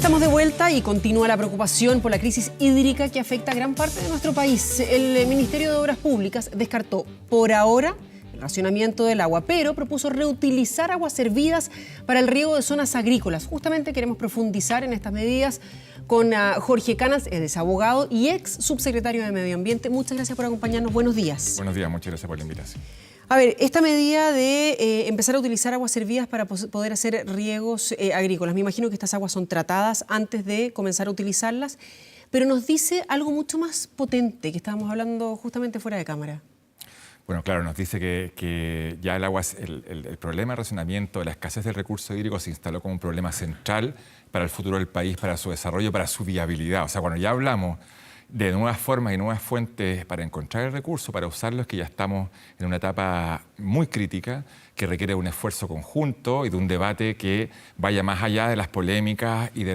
estamos de vuelta y continúa la preocupación por la crisis hídrica que afecta a gran parte de nuestro país. El Ministerio de Obras Públicas descartó por ahora el racionamiento del agua, pero propuso reutilizar aguas servidas para el riego de zonas agrícolas. Justamente queremos profundizar en estas medidas con Jorge Canals, es abogado y ex subsecretario de Medio Ambiente. Muchas gracias por acompañarnos. Buenos días. Buenos días, muchas gracias por la invitación. A ver, esta medida de empezar a utilizar aguas servidas para poder hacer riegos agrícolas, me imagino que estas aguas son tratadas antes de comenzar a utilizarlas, pero nos dice algo mucho más potente que estábamos hablando justamente fuera de cámara. Bueno, claro, nos dice que ya el agua, el problema de racionamiento, de la escasez del recurso hídrico se instaló como un problema central para el futuro del país, para su desarrollo, para su viabilidad. O sea, cuando ya hablamos de nuevas formas y nuevas fuentes para encontrar el recurso, para usarlos, que ya estamos en una etapa muy crítica, que requiere un esfuerzo conjunto y de un debate que vaya más allá de las polémicas y de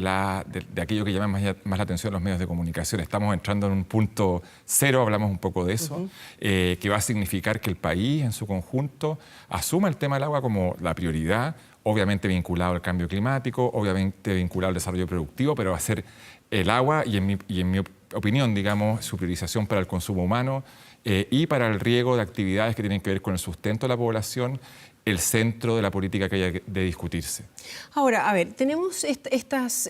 aquello que llama más la atención los medios de comunicación. Estamos entrando en un punto cero, hablamos un poco de eso, que va a significar que el país en su conjunto asuma el tema del agua como la prioridad, obviamente vinculado al cambio climático, obviamente vinculado al desarrollo productivo, pero va a ser el agua y en mi opinión, digamos, su priorización para el consumo humano y para el riego de actividades que tienen que ver con el sustento de la población, el centro de la política que haya de discutirse. Ahora, a ver, tenemos estas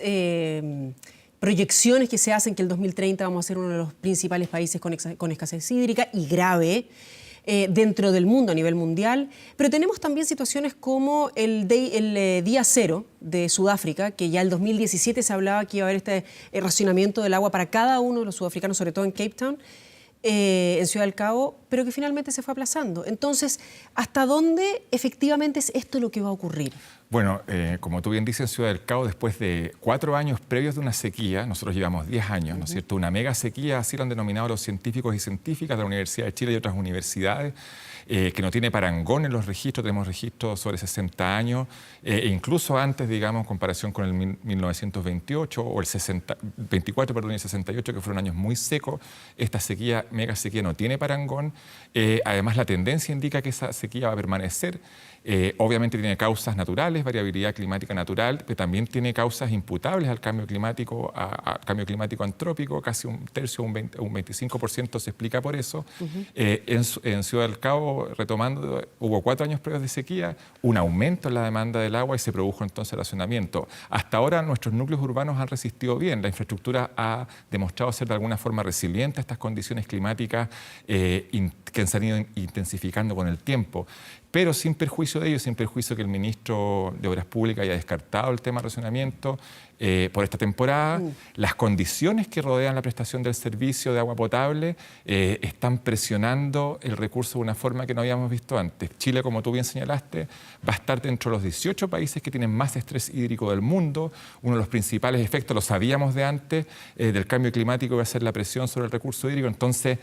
proyecciones que se hacen que el 2030 vamos a ser uno de los principales países con escasez hídrica y grave dentro del mundo, a nivel mundial, pero tenemos también situaciones como el día cero de Sudáfrica, que ya el 2017 se hablaba que iba a haber este racionamiento del agua para cada uno de los sudafricanos, sobre todo en Cape Town, en Ciudad del Cabo, pero que finalmente se fue aplazando. Entonces, ¿hasta dónde efectivamente es esto lo que va a ocurrir? Bueno, como tú bien dices, en Ciudad del Cabo, después de 4 años previos de una sequía, nosotros llevamos 10 años, ¿no es cierto? Una mega sequía, así lo han denominado los científicos y científicas de la Universidad de Chile y otras universidades, que no tiene parangón en los registros. Tenemos registros sobre 60 años, e incluso antes, digamos, en comparación con el 1928 o el 24, perdón, y el 68, que fueron años muy secos. Esta sequía, mega sequía, no tiene parangón. Además, la tendencia indica que esa sequía va a permanecer. Obviamente tiene causas naturales, variabilidad climática natural, pero también tiene causas imputables al cambio climático, cambio climático antrópico. Casi un tercio, un 25% se explica por eso. En Ciudad del Cabo, retomando, hubo 4 años previos de sequía, un aumento en la demanda del agua y se produjo entonces el racionamiento. Hasta ahora nuestros núcleos urbanos han resistido bien. La infraestructura ha demostrado ser de alguna forma resiliente a estas condiciones climáticas que se han ido intensificando con el tiempo. Pero sin perjuicio de ello, sin perjuicio que el ministro de Obras Públicas haya descartado el tema de racionamiento por esta temporada, las condiciones que rodean la prestación del servicio de agua potable están presionando el recurso de una forma que no habíamos visto antes. Chile, como tú bien señalaste, va a estar dentro de los 18 países que tienen más estrés hídrico del mundo. Uno de los principales efectos, lo sabíamos de antes, del cambio climático va a ser la presión sobre el recurso hídrico. Entonces,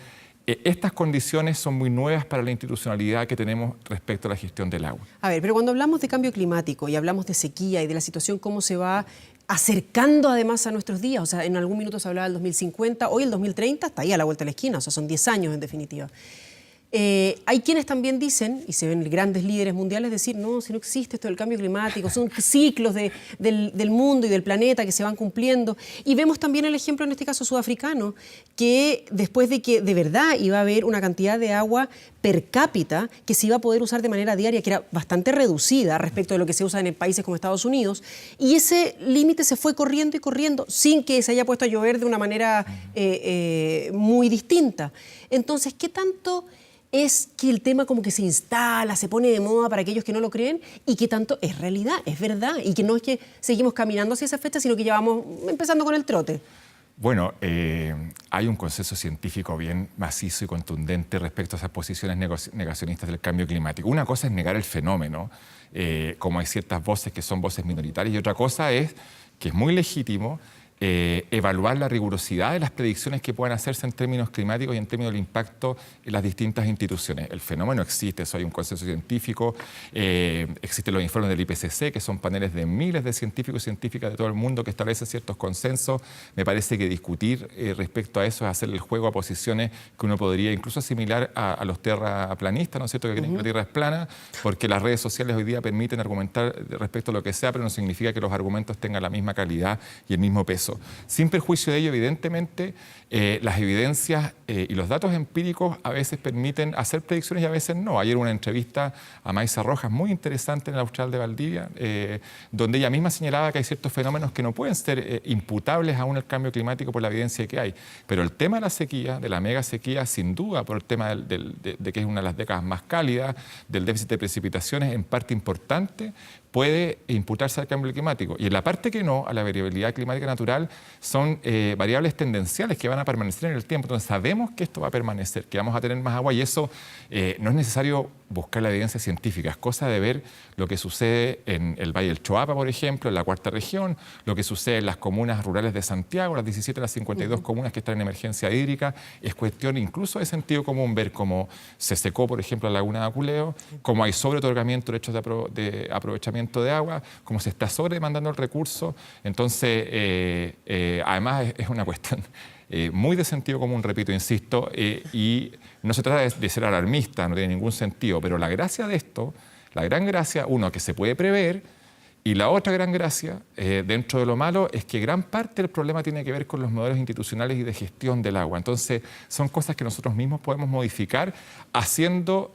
estas condiciones son muy nuevas para la institucionalidad que tenemos respecto a la gestión del agua. A ver, pero cuando hablamos de cambio climático y hablamos de sequía y de la situación, cómo se va acercando además a nuestros días, o sea, en algún minuto se hablaba del 2050, hoy el 2030 está ahí a la vuelta de la esquina, o sea, son 10 años en definitiva. Hay quienes también dicen, y se ven grandes líderes mundiales decir, no, si no existe esto del cambio climático, son ciclos del mundo y del planeta que se van cumpliendo. Y vemos también el ejemplo, en este caso sudafricano, que después de que de verdad iba a haber una cantidad de agua per cápita que se iba a poder usar de manera diaria, que era bastante reducida respecto de lo que se usa en países como Estados Unidos, y ese límite se fue corriendo y corriendo sin que se haya puesto a llover de una manera muy distinta. Entonces, ¿qué tanto es que el tema como que se instala, se pone de moda para aquellos que no lo creen, y que tanto es realidad, es verdad, y que no es que seguimos caminando hacia esa fecha, sino que ya vamos empezando con el trote? Bueno, hay un consenso científico bien macizo y contundente respecto a esas posiciones negacionistas del cambio climático. Una cosa es negar el fenómeno, como hay ciertas voces que son voces minoritarias, y otra cosa es, que es muy legítimo, evaluar la rigurosidad de las predicciones que puedan hacerse en términos climáticos y en términos del impacto en las distintas instituciones. El fenómeno existe, eso hay un consenso científico, existen los informes del IPCC, que son paneles de miles de científicos y científicas de todo el mundo que establecen ciertos consensos. Me parece que discutir respecto a eso es hacerle el juego a posiciones que uno podría incluso asimilar a los terraplanistas, ¿no es cierto?, que creen que la Tierra es plana, porque las redes sociales hoy día permiten argumentar respecto a lo que sea, pero no significa que los argumentos tengan la misma calidad y el mismo peso. Sin perjuicio de ello, evidentemente, las evidencias y los datos empíricos a veces permiten hacer predicciones y a veces no. Ayer una entrevista a Maysa Rojas muy interesante en el Austral de Valdivia, donde ella misma señalaba que hay ciertos fenómenos que no pueden ser imputables aún al cambio climático por la evidencia que hay. Pero el tema de la sequía, de la mega sequía, sin duda, por el tema de que es una de las décadas más cálidas, del déficit de precipitaciones, en parte importante, puede imputarse al cambio climático. Y en la parte que no, a la variabilidad climática natural, son variables tendenciales que van a permanecer en el tiempo. Entonces sabemos que esto va a permanecer, que vamos a tener más agua y eso no es necesario buscar la evidencia científica, es cosa de ver lo que sucede en el Valle del Choapa, por ejemplo, en la cuarta región, lo que sucede en las comunas rurales de Santiago, las 17 de las 52 comunas que están en emergencia hídrica. Es cuestión incluso de sentido común ver cómo se secó, por ejemplo, la laguna de Aculeo, cómo hay sobreotorgamiento de derechos de aprovechamiento de agua, cómo se está sobredemandando el recurso. Entonces, además es una cuestión muy de sentido común, repito, insisto, y no se trata de ser alarmista, no tiene ningún sentido, pero la gracia de esto, la gran gracia, uno, que se puede prever, y la otra gran gracia, dentro de lo malo, es que gran parte del problema tiene que ver con los modelos institucionales y de gestión del agua. Entonces, son cosas que nosotros mismos podemos modificar haciendo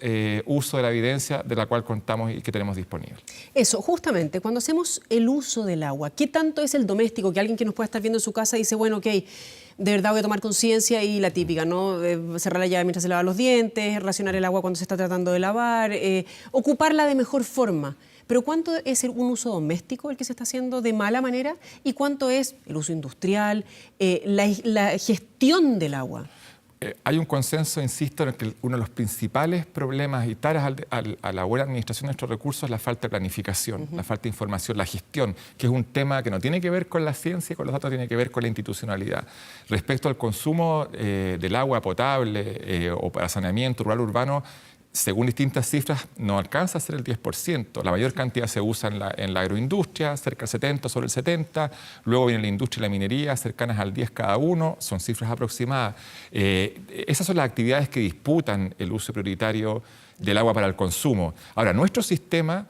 uso de la evidencia de la cual contamos y que tenemos disponible. Eso, justamente, cuando hacemos el uso del agua, ¿qué tanto es el doméstico? Que alguien que nos pueda estar viendo en su casa dice, bueno, ok, de verdad voy a tomar conciencia y la típica, ¿no? Cerrar la llave mientras se lava los dientes, racionar el agua cuando se está tratando de lavar, ocuparla de mejor forma. Pero ¿cuánto es un uso doméstico el que se está haciendo de mala manera? ¿Y cuánto es el uso industrial, la gestión del agua? Hay un consenso, insisto, en el que uno de los principales problemas y taras a la buena administración de nuestros recursos es la falta de planificación, la falta de información, la gestión, que es un tema que no tiene que ver con la ciencia y con los datos, tiene que ver con la institucionalidad. Respecto al consumo del agua potable o para saneamiento rural urbano, según distintas cifras, no alcanza a ser el 10%. La mayor cantidad se usa en la agroindustria, cerca del 70, sobre el 70. Luego viene la industria y la minería, cercanas al 10 cada uno. Son cifras aproximadas. Esas son las actividades que disputan el uso prioritario del agua para el consumo. Ahora, nuestro sistema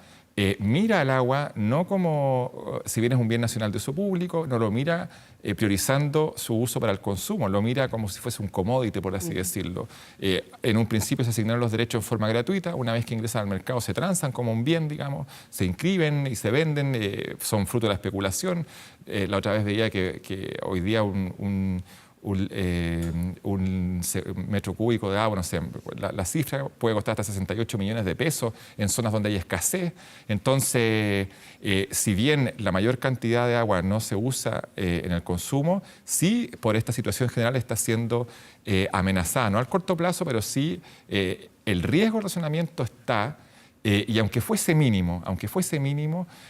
mira al agua no como, si bien es un bien nacional de uso público, no lo mira priorizando su uso para el consumo, lo mira como si fuese un commodity, por así decirlo. En un principio se asignaron los derechos en forma gratuita, una vez que ingresan al mercado se transan como un bien, digamos, se inscriben y se venden, son fruto de la especulación. La otra vez veía que hoy día un metro cúbico de agua, no sé, la cifra puede costar hasta 68 millones de pesos en zonas donde hay escasez. Entonces, si bien la mayor cantidad de agua no se usa en el consumo, sí por esta situación general está siendo amenazada, no al corto plazo, pero sí el riesgo de racionamiento está. Y aunque fuese mínimo,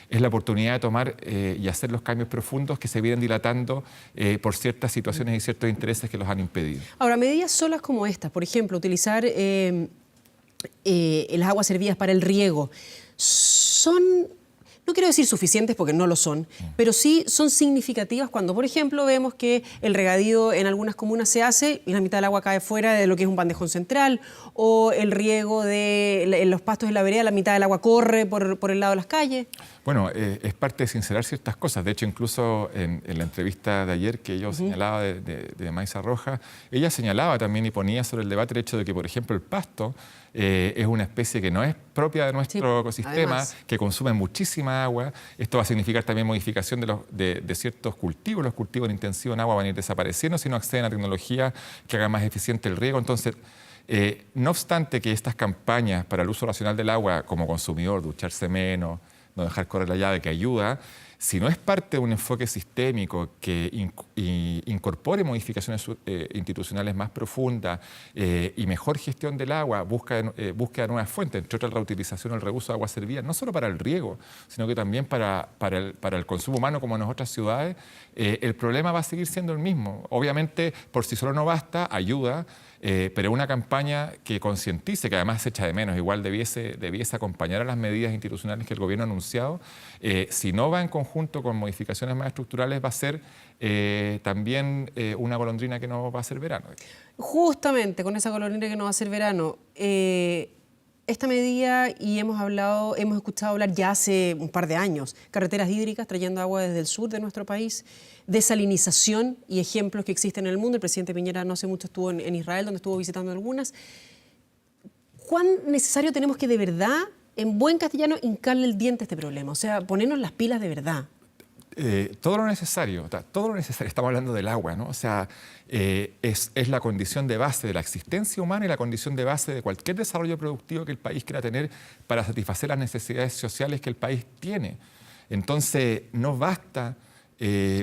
es la oportunidad de tomar y hacer los cambios profundos que se vienen dilatando por ciertas situaciones y ciertos intereses que los han impedido. Ahora, medidas solas como estas, por ejemplo, utilizar las aguas servidas para el riego, son... No quiero decir suficientes porque no lo son, pero sí son significativas cuando, por ejemplo, vemos que el regadío en algunas comunas se hace y la mitad del agua cae fuera de lo que es un bandejón central, o el riego en los pastos de la vereda, la mitad del agua corre por el lado de las calles. Bueno, es parte de sincerar ciertas cosas. De hecho, incluso en la entrevista de ayer que yo señalaba de Maysa Rojas, ella señalaba también y ponía sobre el debate el hecho de que, por ejemplo, el pasto es una especie que no es propia de nuestro ecosistema, además, que consume muchísima agua. Esto va a significar también modificación de ciertos cultivos. Los cultivos en intensivo en agua van a ir desapareciendo si no acceden a tecnología que haga más eficiente el riego. Entonces, no obstante que estas campañas para el uso racional del agua como consumidor, ducharse menos, no dejar correr la llave, que ayuda, Si no es parte de un enfoque sistémico que incorpore modificaciones institucionales más profundas y mejor gestión del agua, búsqueda de nuevas fuentes, entre otras la reutilización o el reuso de aguas servidas, no solo para el riego, sino que también para el consumo humano como en las otras ciudades, el problema va a seguir siendo el mismo. Obviamente, por sí solo no basta, ayuda, pero una campaña que concientice, que además se echa de menos, igual debiese acompañar a las medidas institucionales que el gobierno ha anunciado. Si no va en conjunto con modificaciones más estructurales, va a ser también una golondrina que no va a ser verano. Justamente con esa golondrina que no va a ser verano, esta medida, y hemos escuchado hablar ya hace un par de años, carreteras hídricas trayendo agua desde el sur de nuestro país, desalinización y ejemplos que existen en el mundo. El presidente Piñera no hace mucho estuvo en Israel, donde estuvo visitando algunas. ¿Cuán necesario tenemos que de verdad, en buen castellano, hincarle el diente a este problema? O sea, ponernos las pilas de verdad. Todo lo necesario, estamos hablando del agua, ¿no? O sea, es la condición de base de la existencia humana y la condición de base de cualquier desarrollo productivo que el país quiera tener para satisfacer las necesidades sociales que el país tiene. Entonces, no basta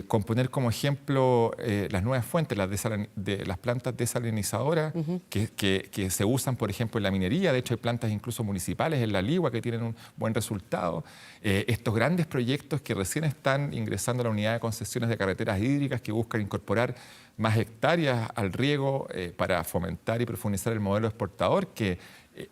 con poner como ejemplo las nuevas fuentes, las plantas desalinizadoras que se usan, por ejemplo, en la minería. De hecho, hay plantas incluso municipales en La Ligua que tienen un buen resultado. Estos grandes proyectos que recién están ingresando a la unidad de concesiones de carreteras hídricas que buscan incorporar más hectáreas al riego para fomentar y profundizar el modelo exportador, que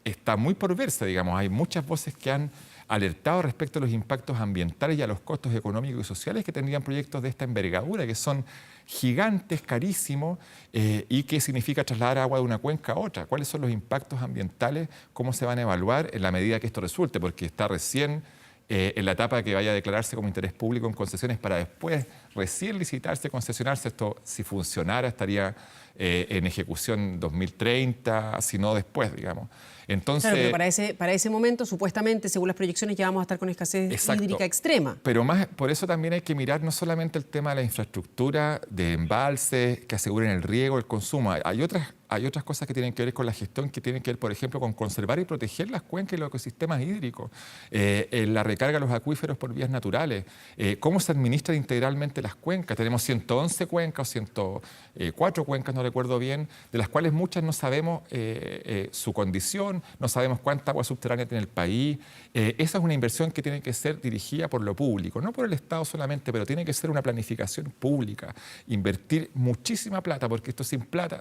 está muy por verse, digamos. Hay muchas voces que han alertado respecto a los impactos ambientales y a los costos económicos y sociales que tendrían proyectos de esta envergadura, que son gigantes, carísimos, y que significa trasladar agua de una cuenca a otra. ¿Cuáles son los impactos ambientales? ¿Cómo se van a evaluar en la medida que esto resulte? Porque está recién en la etapa que vaya a declararse como interés público en concesiones para después recién licitarse, concesionarse. Esto, si funcionara, estaría en ejecución 2030, si no después, digamos. Entonces, claro, pero para ese momento, supuestamente, según las proyecciones, ya vamos a estar con escasez hídrica extrema. Pero por eso también hay que mirar no solamente el tema de la infraestructura, de embalses, que aseguren el riego, el consumo. Hay otras cosas que tienen que ver con la gestión, que tienen que ver, por ejemplo, con conservar y proteger las cuencas y los ecosistemas hídricos, la recarga de los acuíferos por vías naturales, cómo se administran integralmente las cuencas. Tenemos 111 cuencas, 104 cuencas, no recuerdo bien, de las cuales muchas no sabemos su condición, no sabemos cuánta agua subterránea tiene el país. Esa es una inversión que tiene que ser dirigida por lo público, no por el Estado solamente, pero tiene que ser una planificación pública, invertir muchísima plata, porque esto sin plata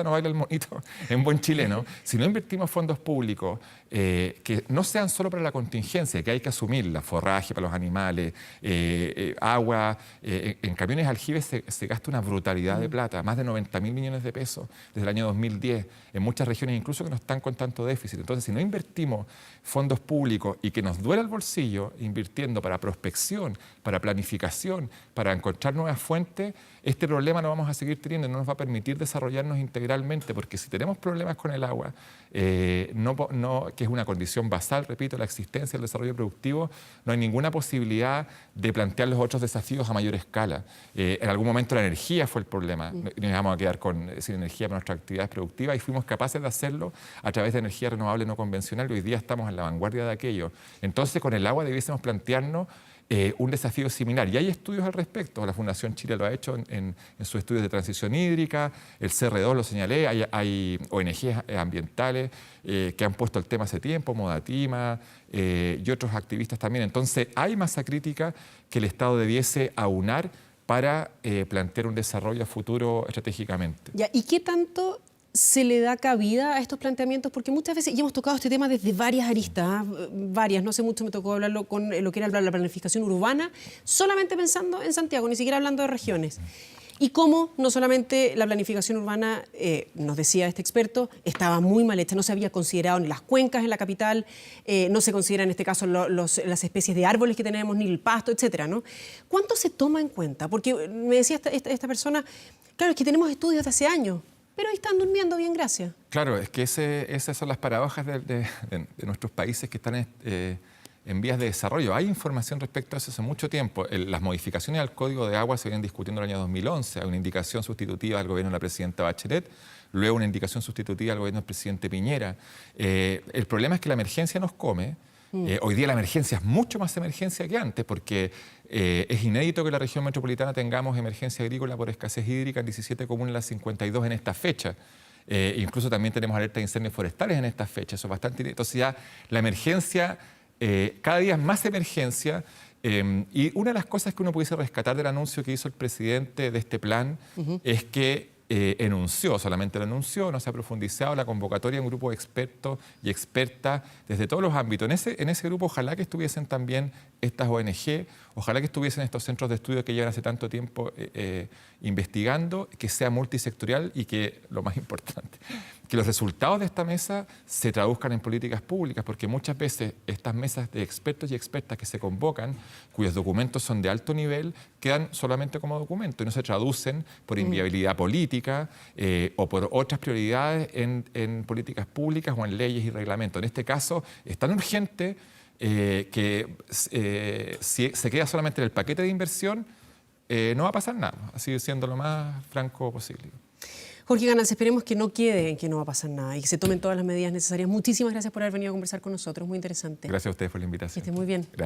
no baila el monito en buen chileno. Si no invertimos fondos públicos que no sean solo para la contingencia, que hay que asumirla, forraje para los animales, agua, en camiones aljibes se gasta una brutalidad de plata, más de 90.000 millones de pesos desde el año 2010, en muchas regiones incluso que no están con tanto déficit. Entonces, si no invertimos fondos públicos y que nos duela el bolsillo, invirtiendo para prospección, para planificación, para encontrar nuevas fuentes, este problema lo vamos a seguir teniendo y no nos va a permitir desarrollarnos integralmente, porque si tenemos problemas con el agua, que es una condición basal, repito, la existencia del desarrollo productivo, no hay ninguna posibilidad de plantear los otros desafíos a mayor escala. En algún momento la energía fue el problema, nos vamos a quedar sin energía para nuestras actividades productivas y fuimos capaces de hacerlo a través de energía renovable no convencional y hoy día estamos en la vanguardia de aquello. Entonces, con el agua debiésemos plantearnos un desafío similar. Y hay estudios al respecto. La Fundación Chile lo ha hecho en sus estudios de transición hídrica, el CR2 lo señalé, hay ONGs ambientales que han puesto el tema hace tiempo, Modatima y otros activistas también. Entonces, hay masa crítica que el Estado debiese aunar para plantear un desarrollo a futuro estratégicamente. Ya, ¿y qué tanto se le da cabida a estos planteamientos? Porque muchas veces, y hemos tocado este tema desde varias aristas, varias, no sé mucho, me tocó hablarlo con lo que era la planificación urbana, solamente pensando en Santiago, ni siquiera hablando de regiones. Y cómo no solamente la planificación urbana, nos decía este experto, estaba muy mal hecha, no se había considerado ni las cuencas en la capital, no se considera en este caso las especies de árboles que tenemos, ni el pasto, etcétera, ¿no? ¿Cuánto se toma en cuenta? Porque me decía esta persona, claro, es que tenemos estudios de hace años, pero ahí están durmiendo bien, gracias. Claro, es que esas son las paradojas de nuestros países que están en vías de desarrollo. Hay información respecto a eso hace mucho tiempo. Las modificaciones al Código de Agua se vienen discutiendo en el año 2011. Hay una indicación sustitutiva al gobierno de la presidenta Bachelet, luego una indicación sustitutiva al gobierno del presidente Piñera. El problema es que la emergencia nos come Hoy día la emergencia es mucho más emergencia que antes, porque es inédito que en la región metropolitana tengamos emergencia agrícola por escasez hídrica en 17 comunas de las 52 en esta fecha. Incluso también tenemos alerta de incendios forestales en estas fechas. Eso es bastante inédito. Entonces ya la emergencia, cada día es más emergencia. Y una de las cosas que uno pudiese rescatar del anuncio que hizo el presidente de este plan es que enunció, solamente lo anunció, no se ha profundizado la convocatoria de un grupo de expertos y expertas desde todos los ámbitos. En ese grupo ojalá que estuviesen también estas ONG, ojalá que estuviesen estos centros de estudio que llevan hace tanto tiempo investigando, que sea multisectorial y que, lo más importante, que los resultados de esta mesa se traduzcan en políticas públicas, porque muchas veces estas mesas de expertos y expertas que se convocan, cuyos documentos son de alto nivel, quedan solamente como documento y no se traducen por inviabilidad política o por otras prioridades en políticas públicas o en leyes y reglamentos. En este caso es tan urgente que si se queda solamente en el paquete de inversión, no va a pasar nada, así siendo lo más franco posible. Jorge Canals, esperemos que no quede en que no va a pasar nada y que se tomen todas las medidas necesarias. Muchísimas gracias por haber venido a conversar con nosotros, muy interesante. Gracias a ustedes por la invitación. Que esté muy bien. Gracias.